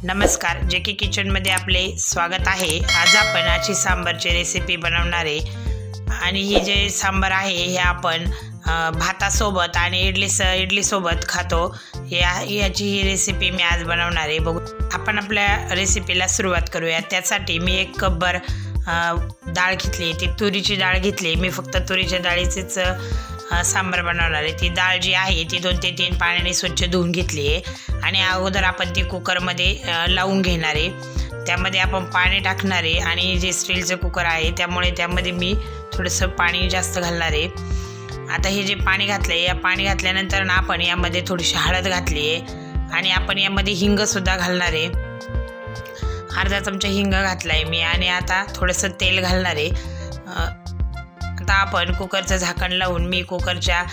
नमस्कार, जेके किचनमध्ये आपले स्वागत आहे। आज आपण अशी सांबारची रेसिपी बनवणार आहे आणि ही जे सांबार आहे हे आपण भातासोबत आणि इडली सोबत खातो। याची ही रेसिपी मी आज बनवणार आहे। बघू आपण आपल्या रेसिपीला सुरुवात करूया। त्यासाठी मी 1 कपभर डाळ घेतली, ती तुरीची डाळ घेतली। मी फक्त तुरीच्या डाळीचेच सांबार बनवणार आहे। ती डाळ जी आहे ती 2 ते 3 पाण्याने स्वच्छ धुवून घेतली आहे आणि अगोदर आपण ती कुकरमध्ये लावून घेणार आहे। त्यामध्ये आपण पाणी टाकणार आहे आणि जे स्टीलचं कुकर आहे त्यामुळे त्यामध्ये मी थोडंसं पाणी जास्त घालणार आहे। आता हे जे पाणी घातलं आहे, या पाणी घातल्यानंतर आपण यामध्ये थोडीशी हळद घातली आहे आणि आपण यामध्ये हिंगसुद्धा घालणार आहे। अर्धा चमचा हिंग घातला आहे मी आणि आता थोडंसं तेल घालणार आहे। आता आपण कुकरचं झाकण लावून मी कुकरच्या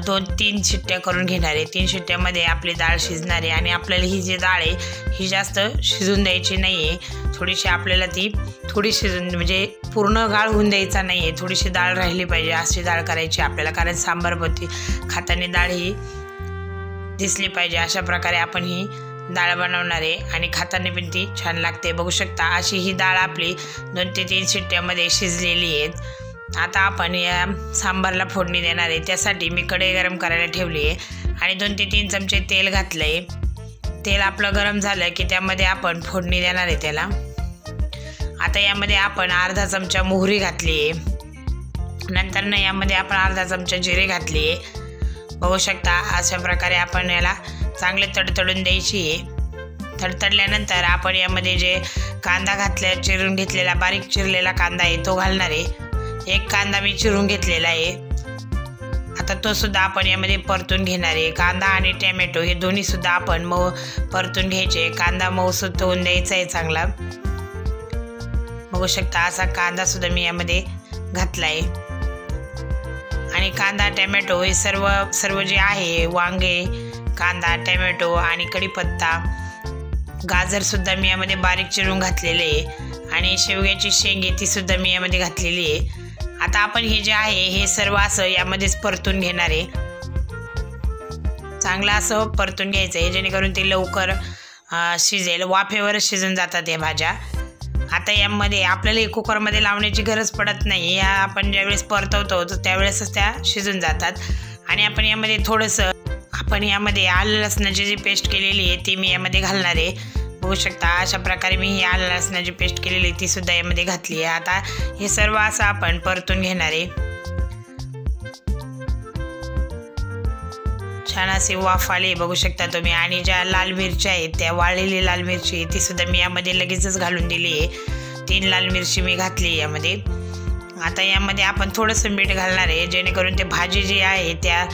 2-3 शिट्ट्या करून घेणार आहे। 3 शिट्ट्यामध्ये आपली डाळ शिजणार आहे आणि आपल्याला ही जी डाळ आहे ही जास्त शिजून द्यायची नाही आहे। थोडीशी आपल्याला ती थोडी शिजून म्हणजे पूर्ण गाळ होऊन द्यायचा नाही आहे, थोडीशी डाळ राहिली पाहिजे अशी डाळ करायची आपल्याला, कारण सांबारभोवती खाताना डाळ ही दिसली पाहिजे। अशा प्रकारे आपण ही डाळ बनवणार आहे आणि खाताना पण ती छान लागते। बघू शकता अशी ही डाळ आपली 2 ते 3 शिट्ट्यामध्ये शिजलेली आहे। आता आपण या सांबारला फोडणी देणार आहे। त्यासाठी मी कढई गरम करायला ठेवली आहे आणि 2 ते 3 चमचे तेल घातलं आहे। तेल आपलं गरम झालं की त्यामध्ये आपण फोडणी देणार आहे त्याला। आता यामध्ये आपण अर्धा चमचा मोहरी घातली आहे, नंतर यामध्ये आपण अर्धा चमचा जिरे घातली आहे। बघू शकता अशा प्रकारे आपण याला चांगले तडतडून द्यायची आहे। तडतडल्यानंतर आपण यामध्ये जे कांदा चिरून घेतलेला बारीक चिरलेला कांदा आहे तो घालणार आहे। 1 कांदा मी चिरून घेतलेला आहे। आता तो सुद्धा आपण यामध्ये परतून घेणार आहे। कांदा आणि टोमॅटो हे दोन्ही सुद्धा आपण परतून घ्यायचे। कांदा मऊसूत होऊन द्यायचा आहे चांगला। बघू शकता असा कांदा सुद्धा मी यामध्ये घातला आहे आणि कांदा टोमॅटो हे सर्व जे आहे, वांगे, कांदा, टोमॅटो आणि कढीपत्ता, गाजर सुद्धा मी यामध्ये बारीक चिरून घातलेले आहे आणि शेवग्याची शेंग ती सुद्धा मी यामध्ये घातलेली आहे। आता आपण हे जे आहे हे सर्व असं यामध्येच परतून घेणार आहे। चांगलं असं परतून घ्यायचं आहे जेणेकरून ते लवकर शिजेल, वाफेवरच शिजून जातात या भाज्या। आता यामध्ये आपल्याला कुकरमध्ये लावण्याची गरज पडत नाही, या आपण ज्यावेळेस परतवतो त्यावेळेसच त्या शिजून जातात। आणि आपण यामध्ये थोडंसं यामध्ये आलं लसणाची जी पेस्ट केलेली आहे ती मी यामध्ये घालणार आहे। बघू शकता अशा प्रकारे मी ही आलं लसणाची पेस्ट केलेली ती सुद्धा यामध्ये घातली आहे। आता हे सर्व असं आपण परतून घेणार आहे। छान असे वाफ आले बघू शकता तुम्ही। आणि ज्या लाल मिरच्या आहेत त्या वाळलेली लाल मिरची ती सुद्धा मी यामध्ये लगेचच घालून दिली आहे। 3 लाल मिरची मी घातली यामध्ये। आता यामध्ये आपण थोडंसं मीठ घालणार आहे जेणेकरून ते भाजी जी आहे त्या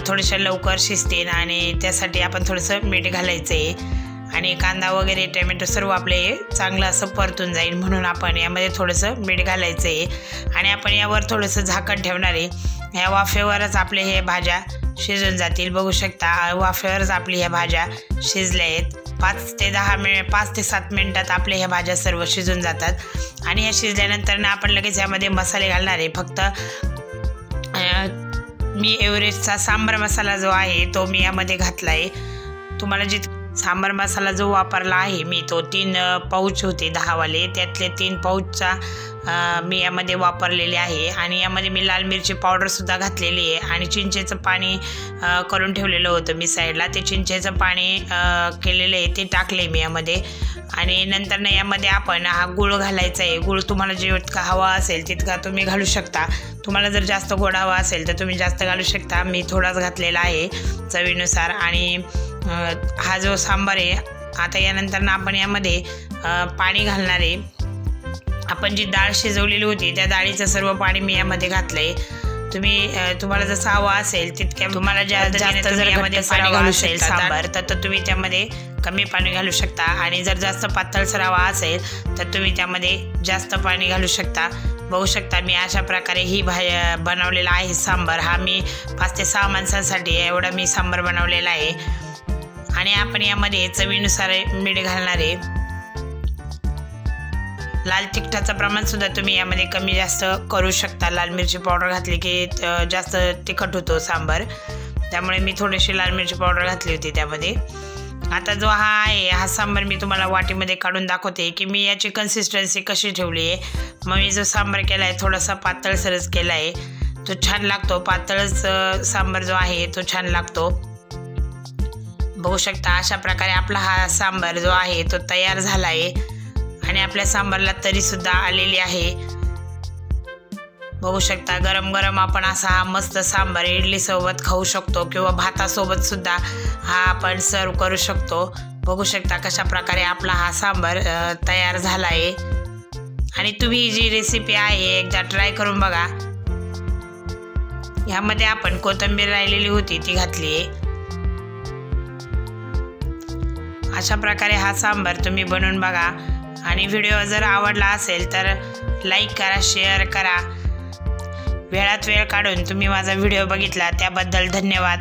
थोड्याशा लवकर शिजतील आणि त्यासाठी आपण थोडंसं मीठ घालायचं आहे। आणि कांदा वगैरे टोमॅटो सर्व आपले चांगलं असं परतून जाईल म्हणून आपण यामध्ये थोडंसं मीठ घालायचं आहे आणि आपण यावर थोडंसं झाकण ठेवणार आहे। ह्या वाफेवरच आपले हे भाज्या शिजून जातील। बघू शकता वाफेवरच आपली ह्या भाज्या शिजल्या आहेत। 5 ते 7 मिनिटात आपल्या ह्या भाज्या सर्व शिजून जातात आणि ह्या शिजल्यानंतर आपण लगेच यामध्ये मसाले घालणार आहे। फक्त मी एव्हरेस्टचा सांबार मसाला जो आहे तो मी यामध्ये घातला आहे। तुम्हाला सांबार मसाला जो वापरला आहे मी तो 3 पाऊच होते 10 वाले, त्यातले 3 पाऊचचा मी यामध्ये वापरलेले आहे। आणि यामध्ये मी लाल मिरची पावडरसुद्धा घातलेली आहे आणि चिंचेचं पाणी करून ठेवलेलं होतं मी साईडला, ते चिंचेचं पाणी केलेलं आहे ते टाकले मी यामध्ये। आणि नंतर यामध्ये आपण हा गूळ घालायचा आहे। गूळ तुम्हाला जितका हवा असेल तितका तुम्ही घालू शकता। तुम्हाला जर जास्त गोड हवा असेल तर तुम्ही जास्त घालू शकता, मी थोडाच घातलेला आहे चवीनुसार। आणि हा जो सांबार आहे आता यानंतर आपण यामध्ये पाणी घालणार आहे। आपण जी डाळ शिजवलेली होती त्या डाळीचं सर्व पाणी मी यामध्ये घातलं आहे। तुम्हाला जसं हवा असेल तितक्या, तुम्हाला जास्त जर यामध्ये पाणी घालू असेल सांबार तर तुम्ही त्यामध्ये कमी पाणी घालू शकता आणि जर जास्त पातळसर हवा असेल तर तुम्ही त्यामध्ये जास्त पाणी घालू शकता। बघू शकता मी अशा प्रकारे ही बनवलेला आहे सांबार। हा मी 5 ते 6 माणसांसाठी एवढा मी सांबार बनवलेला आहे आणि आपण यामध्ये चवीनुसार मीठ घालणार आहे। लाल तिखटाचं प्रमाण सुद्धा तुम्ही यामध्ये कमी जास्त करू शकता। लाल मिरची पावडर घातली की जास्त तिखट होतो सांबार, त्यामुळे मी थोडीशी लाल मिरची पावडर घातली होती त्यामध्ये। आता जो हा आहे हा सांबार मी तुम्हाला वाटीमध्ये काढून दाखवते की मी याची कन्सिस्टन्सी कशी ठेवली आहे. मग मी जो सांबार केला आहे थोडासा पातळसरच केला आहे, तो छान लागतो. पातळच सांबार जो आहे तो छान लागतो. बघू शकता अशा प्रकारे आपला हा सांबार जो आहे तो तयार झाला आहे आणि आपल्या सांबारला तरीसुद्धा आलेली आहे. बघू शकता गरम गरम आपण असा हा मस्त सांबार इडलीसोबत खाऊ शकतो किंवा भातासोबत सुद्धा हा आपण सर्व करू शकतो. बघू शकता कशा प्रकारे आपला हा सांबार तयार झाला आहे. आणि तुम्ही ही जी रेसिपी आहे एकदा ट्राय करून बघा. ह्यामध्ये आपण कोथिंबीर राहिलेली होती ती घातली आहे. अशा प्रकारे हा सांबार तुम्ही बनवून बघा. आणि व्हिडिओ जर आवडला असेल तर लाईक करा, शेअर करा. वेळात वेळ काढून तुम्ही माझा व्हिडिओ बघितला त्याबद्दल धन्यवाद.